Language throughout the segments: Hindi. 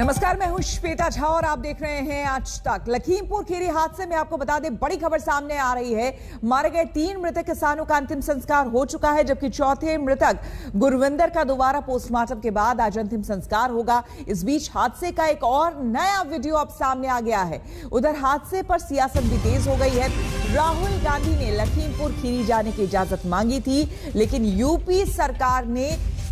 नमस्कार, मैं हूं श्वेता झा और आप देख रहे हैं आज तक। लखीमपुर खीरी हादसे में आपको बता दें, बड़ी खबर सामने आ रही है। मारे गए 3 मृतक किसानों का अंतिम संस्कार हो चुका है, जबकि चौथे मृतक गुरविंदर का दोबारा पोस्टमार्टम के बाद आज अंतिम संस्कार होगा। इस बीच हादसे का एक और नया वीडियो अब सामने आ गया है। उधर हादसे पर सियासत भी तेज हो गई है। राहुल गांधी ने लखीमपुर खीरी जाने की इजाजत मांगी थी, लेकिन यूपी सरकार ने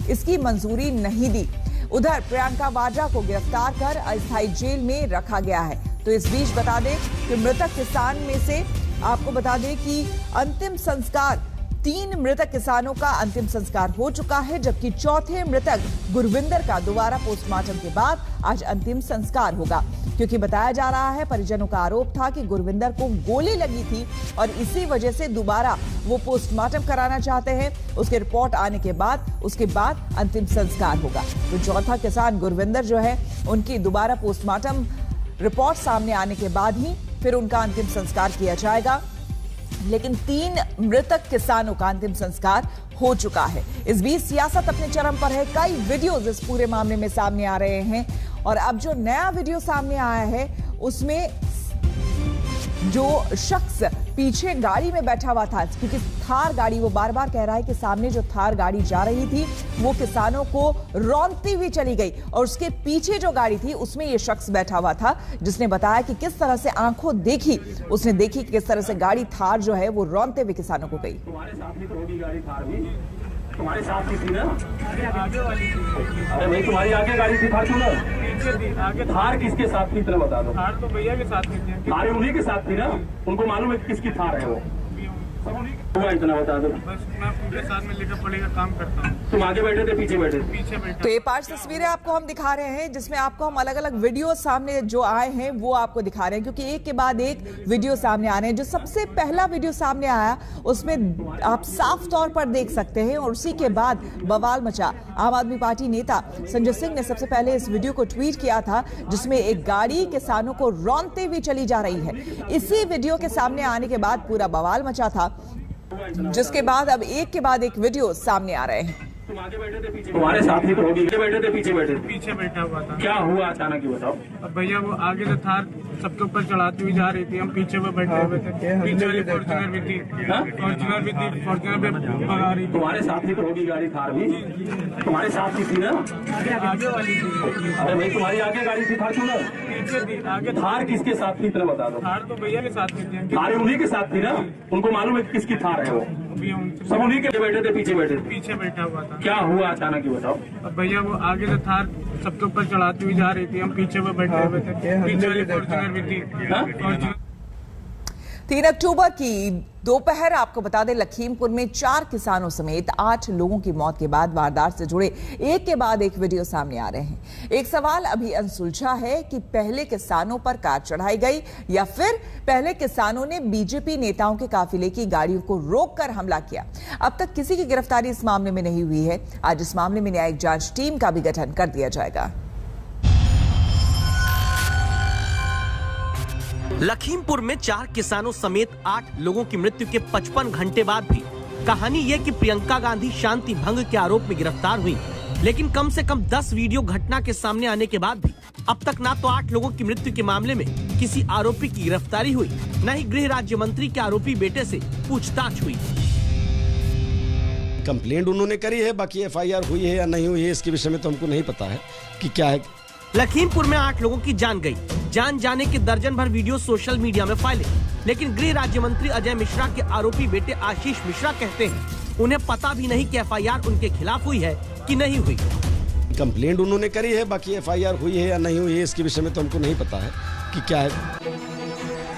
इसकी मंजूरी नहीं दी। उधर प्रियंका वाड्रा को गिरफ्तार कर अस्थायी जेल में रखा गया है। तो इस बीच बता दें कि मृतक किसान में से आपको बता दें कि अंतिम संस्कार 3 मृतक किसानों का अंतिम संस्कार हो चुका है, जबकि चौथे मृतक गुरविंदर का दोबारा पोस्टमार्टम के बाद आज अंतिम संस्कार होगा। क्योंकि बताया जा रहा है, परिजनों का आरोप था कि गुरविंदर को गोली लगी थी और इसी वजह से दोबारा वो पोस्टमार्टम कराना चाहते हैं। उसकी रिपोर्ट आने के बाद उसके बाद अंतिम संस्कार होगा। तो चौथा किसान गुरविंदर जो है, उनकी दोबारा पोस्टमार्टम रिपोर्ट सामने आने के बाद ही फिर उनका अंतिम संस्कार किया जाएगा। लेकिन 3 मृतक किसानों का अंतिम संस्कार हो चुका है। इस बीच सियासत अपने चरम पर है। कई वीडियोज इस पूरे मामले में सामने आ रहे हैं और अब जो नया वीडियो सामने आया है, उसमें जो शख्स पीछे गाड़ी में बैठा हुआ था, क्योंकि थार गाड़ी, वो बार बार कह रहा है कि सामने जो थार गाड़ी जा रही थी वो किसानों को रौंदती हुई चली गई और उसके पीछे जो गाड़ी थी उसमें ये शख्स बैठा हुआ था, जिसने बताया कि किस तरह से आंखों देखी, उसने देखी कि किस तरह से गाड़ी थार जो है वो रौंदते हुए किसानों को गई। तुम्हारे साथ ही थी ना? आगे वाली। अरे भाई, तुम्हारी आगे गाड़ी थी, फॉर्च्यूनर आगे। थार किसके साथ थी, तरह बता दो। थार तो भैया के साथ थी। थार उन्हीं के साथ थी ना? उनको मालूम है किसकी थार है वो? इतना बता दो। बस मैं उनके साथ में लेकर पड़ेगा काम करता हूँ। तुम आगे बैठे थे, पीछे बैठे थे? तो ये 5 तस्वीरें आपको हम दिखा रहे हैं, जिसमें आपको हम अलग अलग वीडियो सामने जो आए हैं वो आपको दिखा रहे हैं, क्योंकि एक के बाद एक वीडियो सामने आ रहे हैं। जो सबसे पहला वीडियो सामने आया उसमें आप साफ तौर पर देख सकते हैं और उसी के बाद बवाल मचा। आम आदमी पार्टी नेता संजय सिंह ने सबसे पहले इस वीडियो को ट्वीट किया था, जिसमें एक गाड़ी किसानों को रौंदते हुए चली जा रही है। इसी वीडियो के सामने आने के बाद पूरा बवाल मचा था, जिसके बाद अब एक के बाद एक वीडियो सामने आ रहे हैं। तुम आगे बैठे थे, पीछे? तुम्हारे साथ ही तो होगी। बैठे थे, पीछे बैठे? पीछे बैठा हुआ था। क्या हुआ अचानक, ये बताओ। अब भैया वो आगे से थार सबके ऊपर चढ़ाती हुई जा रही थी, हम पीछे में बैठे हुए थे। पीछे वाली फॉर्च्यूनर भी थी, फॉर्च्यूनर भी थी, फॉर्च्यूनर भी भगा रही थी। तुम्हारे साथ ही तो होगी गाड़ी, थार भी तुम्हारे साथ ही थी ना? आगे वाली थी। अरे भाई, तुम्हारी आगे गाड़ी थी, फॉर्च्यूनर पीछे थी आगे। थार किसके साथ थी, तरह बता दो। थार तो भैया के साथ थी। थार उन्हीं के साथ थी ना? उनको मालूम है किसकी थार है वो? सब उन्हीं के बैठे थे, पीछे बैठे? पीछे बैठा हुआ था। क्या हुआ अचानक, ये बताओ। अब भैया वो आगे से थार सबके ऊपर चढ़ाती हुई जा रही थी, हम पीछे में बैठे हुए थे। पीछे वाली फॉर्च्यूनर भी थी, फॉर्च्यूनर। 3 अक्टूबर की दोपहर आपको बता दें, लखीमपुर में 4 किसानों समेत 8 लोगों की मौत के बाद वारदात से जुड़े एक के बाद एक वीडियो सामने आ रहे हैं। एक सवाल अभी अनसुलझा है कि पहले किसानों पर कार चढ़ाई गई या फिर पहले किसानों ने बीजेपी नेताओं के काफिले की गाड़ियों को रोककर हमला किया। अब तक किसी की गिरफ्तारी इस मामले में नहीं हुई है। आज इस मामले में न्यायिक जांच टीम का भी गठन कर दिया जाएगा। लखीमपुर में 4 किसानों समेत 8 लोगों की मृत्यु के 55 घंटे बाद भी कहानी यह कि प्रियंका गांधी शांति भंग के आरोप में गिरफ्तार हुई, लेकिन कम से कम 10 वीडियो घटना के सामने आने के बाद भी अब तक ना तो 8 लोगों की मृत्यु के मामले में किसी आरोपी की गिरफ्तारी हुई, न ही गृह राज्य मंत्री के आरोपी बेटे से पूछताछ हुई। कंप्लेंट उन्होंने करी है, बाकी FIR हुई है या नहीं हुई है इसके विषय में तो हमको नहीं पता है कि क्या है। लखीमपुर में 8 लोगों की जान गई। जान जाने के दर्जन भर वीडियो सोशल मीडिया में फैले, लेकिन गृह राज्य मंत्री अजय मिश्रा के आरोपी बेटे आशीष मिश्रा कहते हैं उन्हें पता भी नहीं कि FIR उनके खिलाफ हुई है कि नहीं हुई। कंप्लेंट उन्होंने करी है, बाकी FIR हुई है या नहीं हुई है इसके विषय में तो हमको नहीं पता है कि क्या है।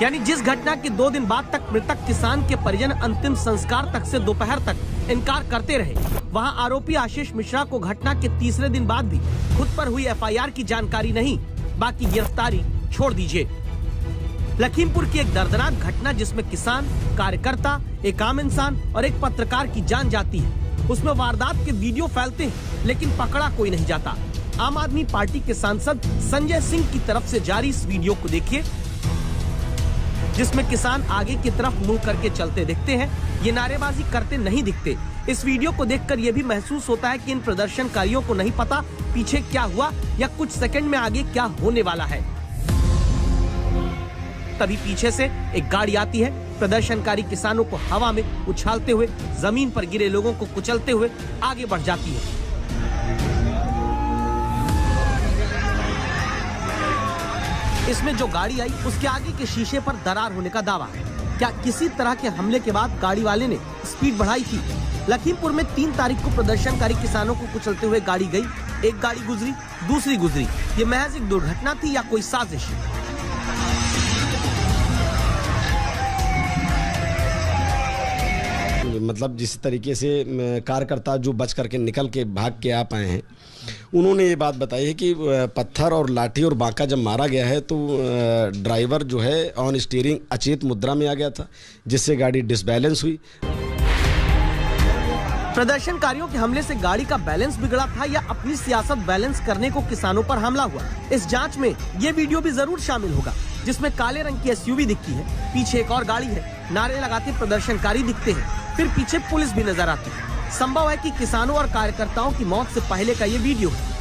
यानी जिस घटना के 2 दिन बाद तक मृतक किसान के परिजन अंतिम संस्कार तक से दोपहर तक इनकार करते रहे, वहां आरोपी आशीष मिश्रा को घटना के तीसरे दिन बाद भी खुद पर हुई FIR की जानकारी नहीं, बाकी गिरफ्तारी छोड़ दीजिए। लखीमपुर की एक दर्दनाक घटना जिसमें किसान, कार्यकर्ता, एक आम इंसान और एक पत्रकार की जान जाती है। उसमें वारदात के वीडियो फैलते हैं, लेकिन पकड़ा कोई नहीं जाता। आम आदमी पार्टी के सांसद संजय सिंह की तरफ से जारी इस वीडियो को देखिए। जिसमें किसान आगे की तरफ मुंह करके चलते दिखते हैं। ये नारेबाजी करते नहीं दिखते। इस वीडियो को देखकर यह भी महसूस होता है कि इन प्रदर्शनकारियों को नहीं पता पीछे क्या हुआ या कुछ सेकंड में आगे क्या होने वाला है। तभी पीछे से एक गाड़ी आती है। प्रदर्शनकारी किसानों को हवा में उछालते हुए, जमीन पर गिरे लोगों को कुचलते हुए आगे बढ़ जाती है। इसमें जो गाड़ी आई उसके आगे के शीशे पर दरार होने का दावा है। क्या किसी तरह के हमले के बाद गाड़ी वाले ने स्पीड बढ़ाई थी? लखीमपुर में 3 तारीख को प्रदर्शनकारी किसानों को कुचलते हुए गाड़ी गई। एक गाड़ी गुजरी, दूसरी गुजरी। ये महज एक दुर्घटना थी या कोई साजिश? मतलब जिस तरीके से कार्यकर्ता जो बच करके निकल के भाग के आ पाए हैं, उन्होंने ये बात बताई है कि पत्थर और लाठी और बांका जब मारा गया है तो ड्राइवर जो है ऑन स्टीयरिंग अचेत मुद्रा में आ गया था, जिससे गाड़ी डिसबैलेंस हुई। प्रदर्शनकारियों के हमले से गाड़ी का बैलेंस बिगड़ा था या अपनी सियासत बैलेंस करने को किसानों पर हमला हुआ? इस जांच में ये वीडियो भी जरूर शामिल होगा, जिसमें काले रंग की एसयूवी दिखती है, पीछे एक और गाड़ी है, नारे लगाते प्रदर्शनकारी दिखते हैं, फिर पीछे पुलिस भी नजर आती है। संभव है कि किसानों और कार्यकर्ताओं की मौत से पहले का ये वीडियो है।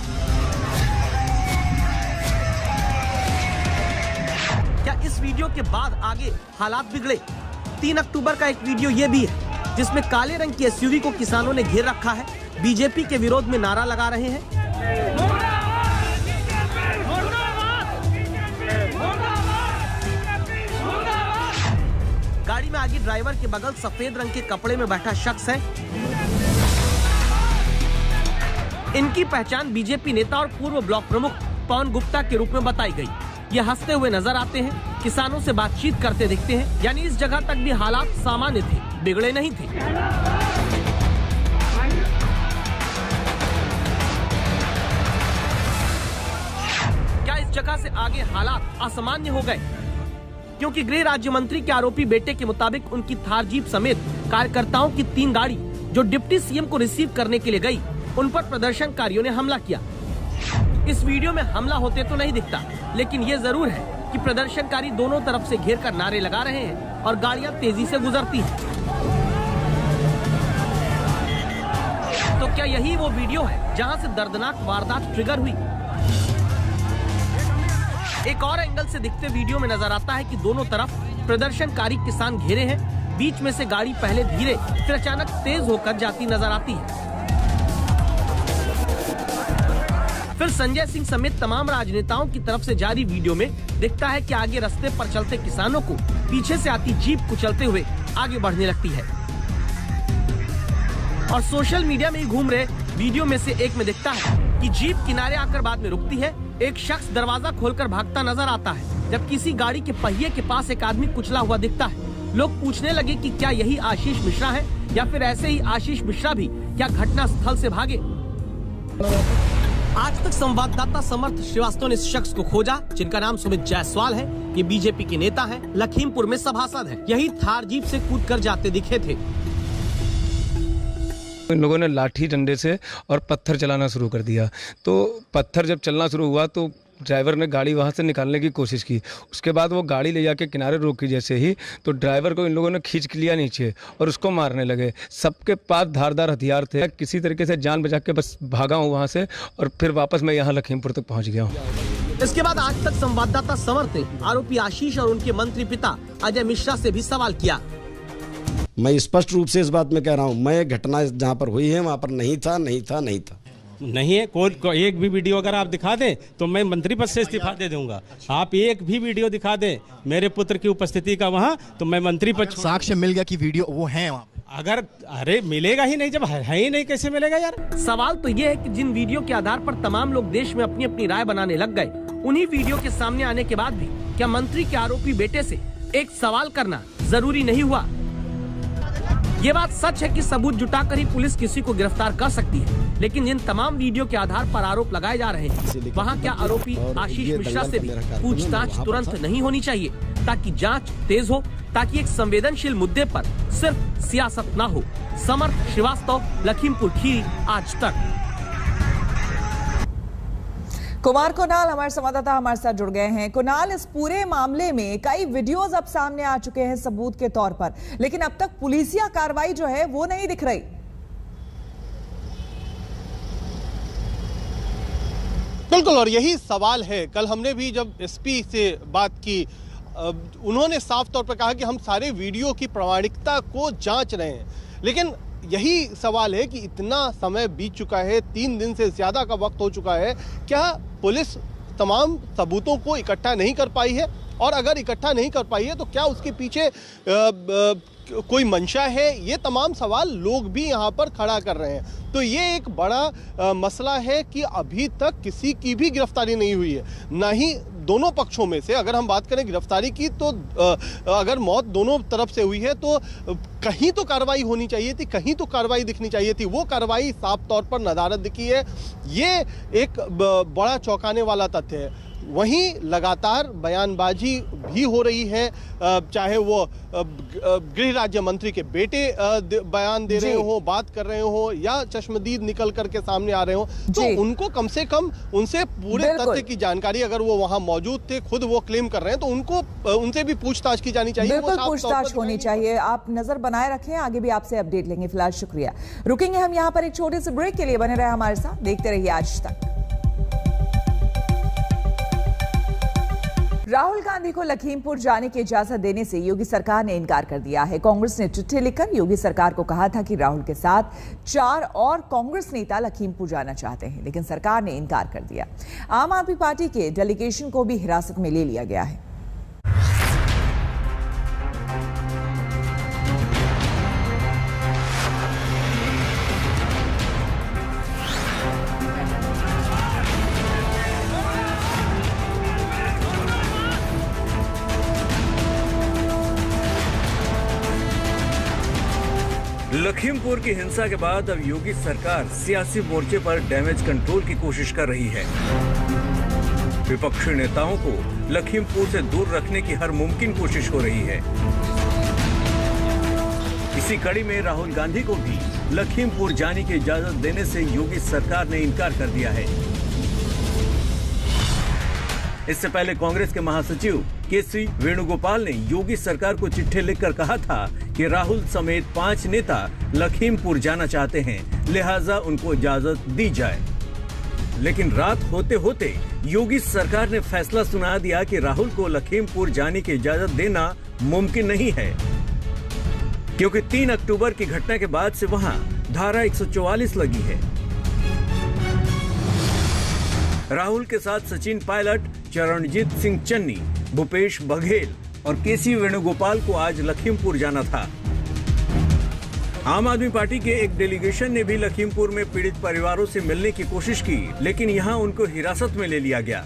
क्या इस वीडियो के बाद आगे हालात बिगड़े? 3 अक्टूबर का एक वीडियो ये भी है, जिसमें काले रंग की एसयूवी को किसानों ने घेर रखा है, बीजेपी के विरोध में नारा लगा रहे हैं। गाड़ी में आगे ड्राइवर के बगल सफेद रंग के कपड़े में बैठा शख्स है। इनकी पहचान बीजेपी नेता और पूर्व ब्लॉक प्रमुख पवन गुप्ता के रूप में बताई गई। ये हंसते हुए नजर आते हैं, किसानों से बातचीत करते दिखते हैं, यानी इस जगह तक भी हालात सामान्य थे, बिगड़े नहीं थे। क्या इस जगह से आगे हालात असामान्य हो गए? क्योंकि गृह राज्य मंत्री के आरोपी बेटे के मुताबिक उनकी थार जीप समेत कार्यकर्ताओं की 3 गाड़ी जो डिप्टी सीएम को रिसीव करने के लिए गई, उन पर प्रदर्शनकारियों ने हमला किया। इस वीडियो में हमला होते तो नहीं दिखता, लेकिन ये जरूर है कि प्रदर्शनकारी दोनों तरफ से घेर कर नारे लगा रहे हैं और गाड़ियां तेजी से गुजरती हैं। तो क्या यही वो वीडियो है जहां से दर्दनाक वारदात ट्रिगर हुई? एक और एंगल से दिखते वीडियो में नजर आता है कि दोनों तरफ प्रदर्शनकारी किसान घेरे हैं। बीच में से गाड़ी पहले धीरे फिर अचानक तेज होकर जाती नजर आती है। फिर संजय सिंह समेत तमाम राजनेताओं की तरफ से जारी वीडियो में दिखता है कि आगे रास्ते पर चलते किसानों को पीछे से आती जीप कुचलते हुए आगे बढ़ने लगती है। और सोशल मीडिया में ही घूम रहे वीडियो में से एक में दिखता है कि जीप किनारे आकर बाद में रुकती है। एक शख्स दरवाजा खोलकर भागता नजर आता है, जब किसी गाड़ी के पहिए के पास एक आदमी कुचला हुआ दिखता है। लोग पूछने लगे कि क्या यही आशीष मिश्रा है या फिर ऐसे ही आशीष मिश्रा भी क्या घटना स्थल से भागे। आज तक संवाददाता समर्थ श्रीवास्तव ने इस शख्स को खोजा, जिनका नाम सुमित जायसवाल है। ये बीजेपी के नेता हैं, लखीमपुर में सभासद हैं। यही थार जीप से कूद कर जाते दिखे थे। इन लोगों ने लाठी डंडे से और पत्थर चलाना शुरू कर दिया। तो पत्थर जब चलना शुरू हुआ तो ड्राइवर ने गाड़ी वहां से निकालने की कोशिश की। उसके बाद वो गाड़ी ले जाके किनारे रोकी जैसे ही, तो ड्राइवर को इन लोगों ने खींच के लिया नीचे और उसको मारने लगे। सबके पास धारदार हथियार थे। किसी तरीके से जान बचा के बस भागा हूँ वहाँ से और फिर वापस मैं यहाँ लखीमपुर तक पहुँच गया हूँ। इसके बाद आज तक संवाददाता समर्थ ने आरोपी आशीष और उनके मंत्री पिता अजय मिश्रा से भी सवाल किया। मैं स्पष्ट रूप से इस बात में कह रहा हूँ, मैं घटना जहाँ पर हुई है वहाँ पर नहीं था। नहीं है कोई एक भी वीडियो अगर आप दिखा दें तो मैं मंत्री पद से इस्तीफा दे दूंगा। आप एक भी वीडियो दिखा दें मेरे पुत्र की उपस्थिति का वहाँ, तो मैं मंत्री पद। साक्ष्य मिल गया कि वीडियो वो है वहाँ? अगर अरे मिलेगा ही नहीं, जब है ही नहीं कैसे मिलेगा यार। सवाल तो ये है कि जिन वीडियो के आधार पर तमाम लोग देश में अपनी अपनी राय बनाने लग गए, उन्हीं वीडियो के सामने आने के बाद भी क्या मंत्री के आरोपी बेटे से एक सवाल करना जरूरी नहीं हुआ? ये बात सच है कि सबूत जुटाकर ही पुलिस किसी को गिरफ्तार कर सकती है, लेकिन जिन तमाम वीडियो के आधार पर आरोप लगाए जा रहे हैं, वहाँ क्या आरोपी आशीष मिश्रा से भी पूछताछ तुरंत नहीं होनी चाहिए, ताकि जांच तेज हो, ताकि एक संवेदनशील मुद्दे पर सिर्फ सियासत ना हो। समर्थ श्रीवास्तव, लखीमपुर खीरी, आज तक। कुमार कुणाल हमारे संवाददाता हमारे साथ जुड़ गए हैं। कुणाल, इस पूरे मामले में कई वीडियोस अब सामने आ चुके हैं सबूत के तौर पर, लेकिन अब तक पुलिसिया कार्रवाई जो है वो नहीं दिख रही। बिल्कुल, और यही सवाल है। कल हमने भी जब एसपी से बात की, उन्होंने साफ तौर पर कहा कि हम सारे वीडियो की प्रामाणिकता को जांच रहे हैं, लेकिन यही सवाल है कि इतना समय बीत चुका है, 3 दिन से ज़्यादा का वक्त हो चुका है, क्या पुलिस तमाम सबूतों को इकट्ठा नहीं कर पाई है? और अगर इकट्ठा नहीं कर पाई है तो क्या उसके पीछे कोई मंशा है? ये तमाम सवाल लोग भी यहाँ पर खड़ा कर रहे हैं। तो ये एक बड़ा मसला है कि अभी तक किसी की भी गिरफ्तारी नहीं हुई है, ना ही दोनों पक्षों में से। अगर हम बात करें गिरफ्तारी की तो अगर मौत दोनों तरफ से हुई है तो कहीं तो कार्रवाई होनी चाहिए थी, कहीं तो कार्रवाई दिखनी चाहिए थी। वो कार्रवाई साफ तौर पर नदारद दिखी है। ये एक बड़ा चौंकाने वाला तथ्य है। वहीं लगातार बयानबाजी भी हो रही है, चाहे वो गृह राज्य मंत्री के बेटे बयान दे रहे हो, बात कर रहे हो, या चश्मदीद निकल करके सामने आ रहे हो, तो उनको कम से कम उनसे पूरे तथ्य की जानकारी, अगर वो वहां मौजूद थे, खुद वो क्लेम कर रहे हैं, तो उनको उनसे भी पूछताछ की जानी चाहिए। बिल्कुल पूछताछ होनी चाहिए। आप नजर बनाए रखें, आगे भी आपसे अपडेट लेंगे। फिलहाल शुक्रिया। रुकेंगे हम यहाँ पर एक छोटे से ब्रेक के लिए। बने रहे हमारे साथ, देखते रहिए आज तक। राहुल गांधी को लखीमपुर जाने की इजाजत देने से योगी सरकार ने इनकार कर दिया है। कांग्रेस ने चिट्ठी लिखकर योगी सरकार को कहा था कि राहुल के साथ 4 और कांग्रेस नेता लखीमपुर जाना चाहते हैं, लेकिन सरकार ने इनकार कर दिया। आम आदमी पार्टी के डेलीगेशन को भी हिरासत में ले लिया गया है। लखीमपुर की हिंसा के बाद अब योगी सरकार सियासी मोर्चे पर डैमेज कंट्रोल की कोशिश कर रही है। विपक्षी नेताओं को लखीमपुर से दूर रखने की हर मुमकिन कोशिश हो रही है। इसी कड़ी में राहुल गांधी को भी लखीमपुर जाने की इजाजत देने से योगी सरकार ने इनकार कर दिया है। इससे पहले कांग्रेस के महासचिव केसी वेणुगोपाल ने योगी सरकार को चिट्ठी लिखकर कहा था कि राहुल समेत 5 नेता लखीमपुर जाना चाहते हैं, लिहाजा उनको इजाजत दी जाए। लेकिन रात होते होते योगी सरकार ने फैसला सुना दिया कि राहुल को लखीमपुर जाने की इजाजत देना मुमकिन नहीं है, क्योंकि 3 अक्टूबर की घटना के बाद से वहां धारा 144 लगी है। राहुल के साथ सचिन पायलट, चरणजीत सिंह चन्नी, भूपेश बघेल और केसी वेणुगोपाल को आज लखीमपुर जाना था। आम आदमी पार्टी के एक डेलीगेशन ने भी लखीमपुर में पीड़ित परिवारों से मिलने की कोशिश की, लेकिन यहां उनको हिरासत में ले लिया गया।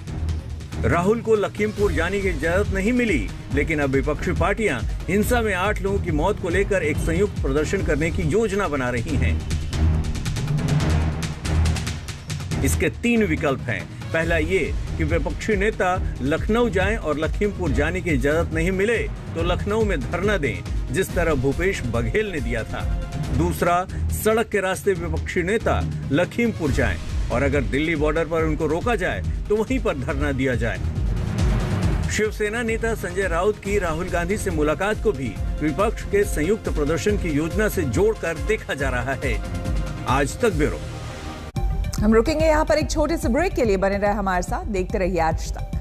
राहुल को लखीमपुर जाने की इजाजत नहीं मिली, लेकिन अब विपक्षी पार्टियां हिंसा में 8 लोगों की मौत को लेकर एक संयुक्त प्रदर्शन करने की योजना बना रही हैं। इसके 3 विकल्प हैं। पहला ये कि विपक्षी नेता लखनऊ जाएं और लखीमपुर जाने की इजाजत नहीं मिले तो लखनऊ में धरना दें, जिस तरह भूपेश बघेल ने दिया था। दूसरा, सड़क के रास्ते विपक्षी नेता लखीमपुर जाएं और अगर दिल्ली बॉर्डर पर उनको रोका जाए तो वहीं पर धरना दिया जाए। शिवसेना नेता संजय राउत की राहुल गांधी से मुलाकात को भी विपक्ष के संयुक्त प्रदर्शन की योजना से जोड़कर देखा जा रहा है। आज तक ब्यूरो। हम रुकेंगे यहाँ पर एक छोटे से ब्रेक के लिए। बने रहे हमारे साथ, देखते रहिए आज तक।